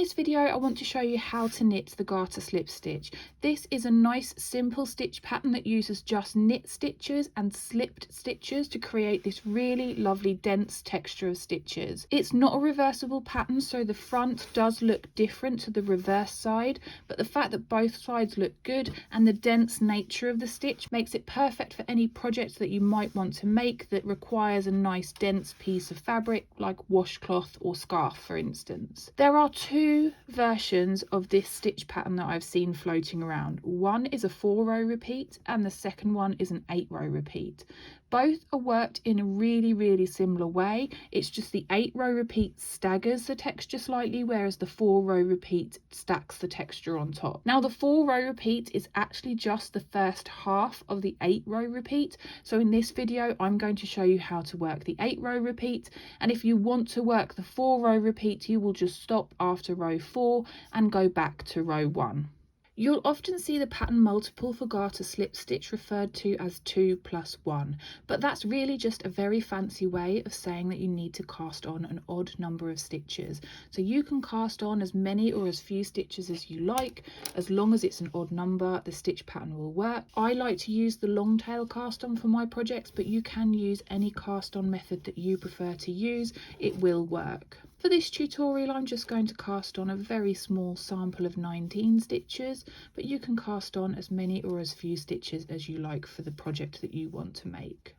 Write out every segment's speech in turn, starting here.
this video I want to show you how to knit the garter slip stitch. This is a nice simple stitch pattern that uses just knit stitches and slipped stitches to create this really lovely dense texture of stitches. It's not a reversible pattern, so the front does look different to the reverse side, but the fact that both sides look good and the dense nature of the stitch makes it perfect for any project that you might want to make that requires a nice dense piece of fabric like washcloth or scarf, for instance. There are two versions of this stitch pattern that I've seen floating around. One is a 4-row repeat and the second one is an 8-row repeat. Both are worked in a really similar way. It's just the 8-row repeat staggers the texture slightly, whereas the 4-row repeat stacks the texture on top. Now the 4-row repeat is actually just the first half of the 8-row repeat. So in this video, I'm going to show you how to work the 8-row repeat. And if you want to work the 4-row repeat, you will just stop after row 4 and go back to row 1. You'll often see the pattern multiple for garter slip stitch referred to as 2 plus 1, but that's really just a very fancy way of saying that you need to cast on an odd number of stitches. So you can cast on as many or as few stitches as you like, as long as it's an odd number, the stitch pattern will work. I like to use the long tail cast on for my projects, but you can use any cast on method that you prefer to use, it will work. For this tutorial, I'm just going to cast on a very small sample of 19 stitches, but you can cast on as many or as few stitches as you like for the project that you want to make.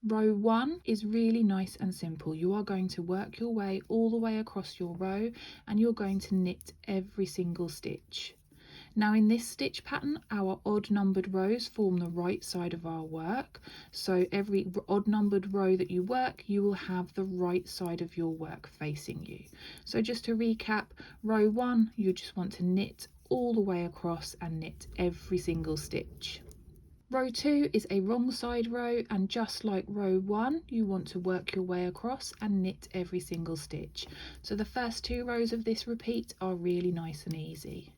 Row 1 is really nice and simple. You are going to work your way all the way across your row and you're going to knit every single stitch. Now in this stitch pattern, our odd numbered rows form the right side of our work. So every odd numbered row that you work, you will have the right side of your work facing you. So just to recap, row 1, you just want to knit all the way across and knit every single stitch. Row 2 is a wrong side row, and just like row 1, you want to work your way across and knit every single stitch. So the first 2 rows of this repeat are really nice and easy.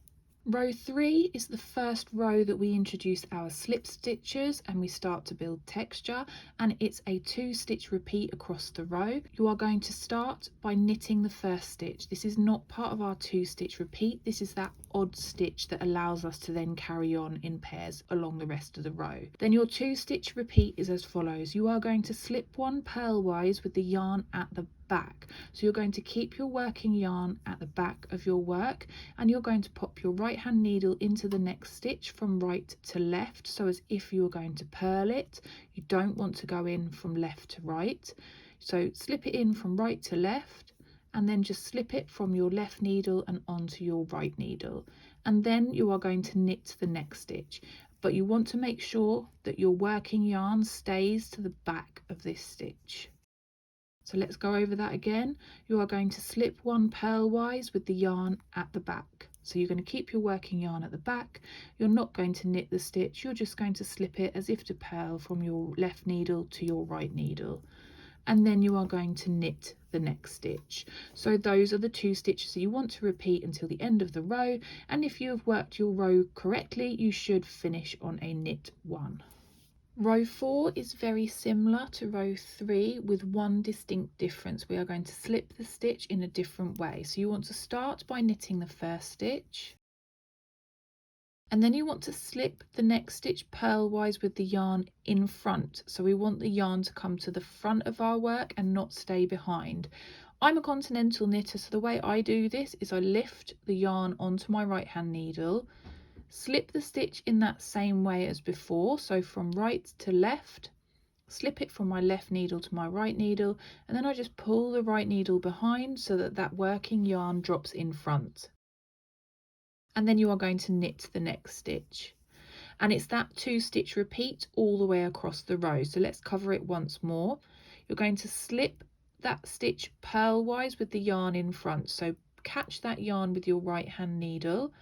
Row 3 is the first row that we introduce our slip stitches and we start to build texture, and it's a 2-stitch repeat across the row. You are going to start by knitting the first stitch. This is not part of our 2-stitch repeat. This is that odd stitch that allows us to then carry on in pairs along the rest of the row. Then your 2-stitch repeat is as follows. You are going to slip one purlwise with the yarn at the back. So you're going to keep your working yarn at the back of your work and you're going to pop your right hand needle into the next stitch from right to left, so as if you were going to purl it. You don't want to go in from left to right. So slip it in from right to left and then just slip it from your left needle and onto your right needle. And then you are going to knit the next stitch. But you want to make sure that your working yarn stays to the back of this stitch. So let's go over that again. You are going to slip one purlwise with the yarn at the back. So you're going to keep your working yarn at the back. You're not going to knit the stitch. You're just going to slip it as if to purl from your left needle to your right needle. And then you are going to knit the next stitch. So those are the 2 stitches that you want to repeat until the end of the row. And if you have worked your row correctly, you should finish on a knit 1. Row 4 is very similar to row 3 with one distinct difference. We are going to slip the stitch in a different way. So you want to start by knitting the first stitch. And then you want to slip the next stitch purlwise with the yarn in front. So we want the yarn to come to the front of our work and not stay behind. I'm a continental knitter, so the way I do this is I lift the yarn onto my right hand needle, slip the stitch in that same way as before, so from right to left, slip it from my left needle to my right needle, and then I just pull the right needle behind so that that working yarn drops in front. And then you are going to knit the next stitch. And it's that 2-stitch repeat all the way across the row. So let's cover it once more. You're going to slip that stitch purlwise with the yarn in front. So catch that yarn with your right hand needle,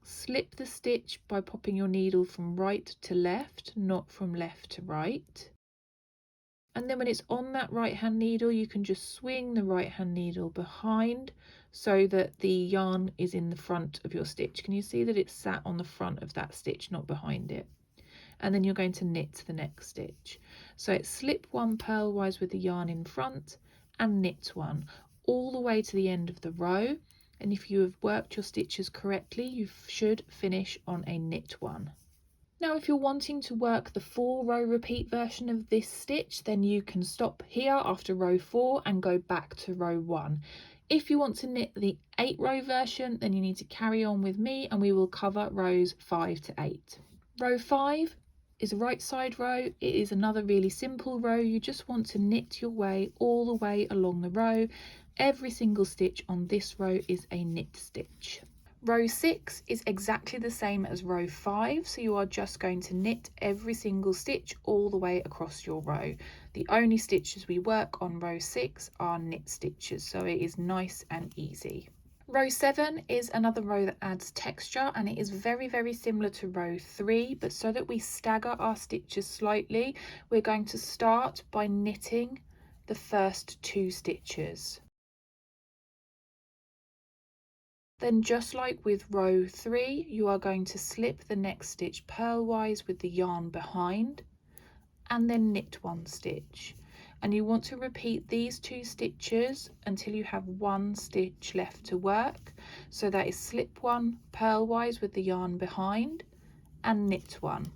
slip the stitch by popping your needle from right to left, not from left to right. And then when it's on that right hand needle, you can just swing the right hand needle behind so that the yarn is in the front of your stitch. Can you see that it's sat on the front of that stitch, not behind it? And then you're going to knit the next stitch. So it's slip one purlwise with the yarn in front and knit one all the way to the end of the row. and if you have worked your stitches correctly, you should finish on a knit one. Now if you're wanting to work the 4-row repeat version of this stitch, then you can stop here after row 4 and go back to row 1. If you want to knit the 8-row version, then you need to carry on with me and we will cover rows 5 to 8. Row 5 is a right side row. It is another really simple row. You just want to knit your way all the way along the row. Every single stitch on this row is a knit stitch. Row 6 is exactly the same as row 5, so you are just going to knit every single stitch all the way across your row. The only stitches we work on row 6 are knit stitches, so it is nice and easy. Row 7 is another row that adds texture, and it is very similar to row 3, but so that we stagger our stitches slightly, we're going to start by knitting the first 2 stitches. Then just like with row 3, you are going to slip the next stitch purlwise with the yarn behind and then knit 1 stitch. And you want to repeat these 2 stitches until you have 1 stitch left to work. So that is slip 1 purlwise with the yarn behind and knit 1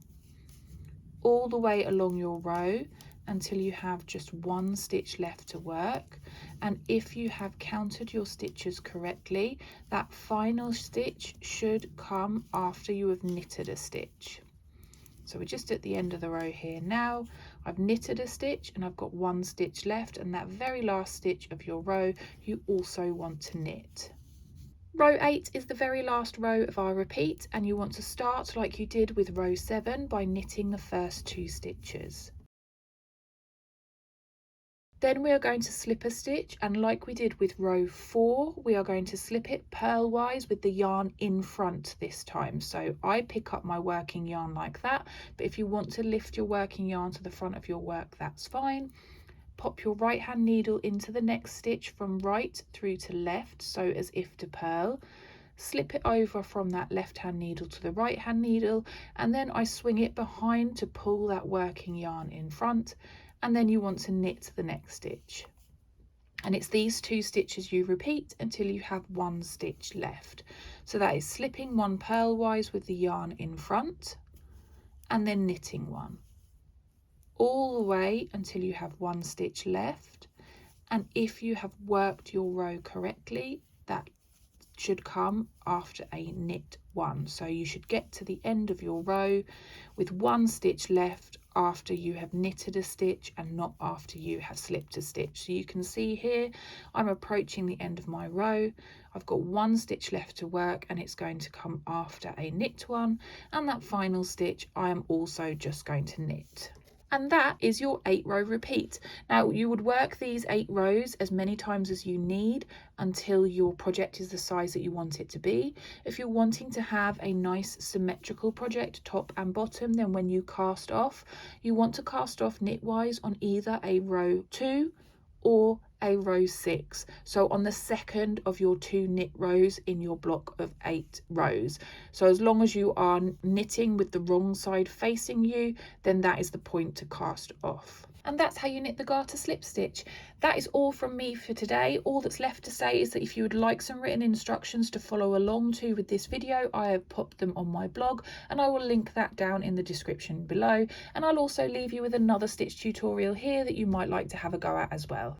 all the way along your row until you have just 1 stitch left to work. And if you have counted your stitches correctly, that final stitch should come after you have knitted a stitch. So we're just at the end of the row here now. I've knitted a stitch and I've got 1 stitch left, and that very last stitch of your row you also want to knit. Row 8 is the very last row of our repeat, and you want to start like you did with row 7 by knitting the first 2 stitches. Then we are going to slip a stitch, and like we did with row 4, we are going to slip it purlwise with the yarn in front this time. So I pick up my working yarn like that, but if you want to lift your working yarn to the front of your work, that's fine. Pop your right hand needle into the next stitch from right through to left, so as if to purl. Slip it over from that left hand needle to the right hand needle, and then I swing it behind to pull that working yarn in front, and then you want to knit the next stitch. And it's these 2 stitches you repeat until you have 1 stitch left. So that is slipping 1 purlwise with the yarn in front and then knitting 1 all the way until you have 1 stitch left. And if you have worked your row correctly, that should come after a knit 1. So you should get to the end of your row with 1 stitch left after you have knitted a stitch and not after you have slipped a stitch. So you can see here I'm approaching the end of my row. I've got 1 stitch left to work, and it's going to come after a knit 1, and that final stitch I am also just going to knit. And that is your 8-row repeat. Now you would work these 8 rows as many times as you need until your project is the size that you want it to be. If you're wanting to have a nice symmetrical project top and bottom, then when you cast off, you want to cast off knitwise on either a row 2 or a row 6, so on the second of your 2 knit rows in your block of 8 rows. So as long as you are knitting with the wrong side facing you, then that is the point to cast off. And that's how you knit the garter slip stitch. That is all from me for today. All that's left to say is that if you would like some written instructions to follow along to with this video, I have popped them on my blog, and I will link that down in the description below. And I'll also leave you with another stitch tutorial here that you might like to have a go at as well.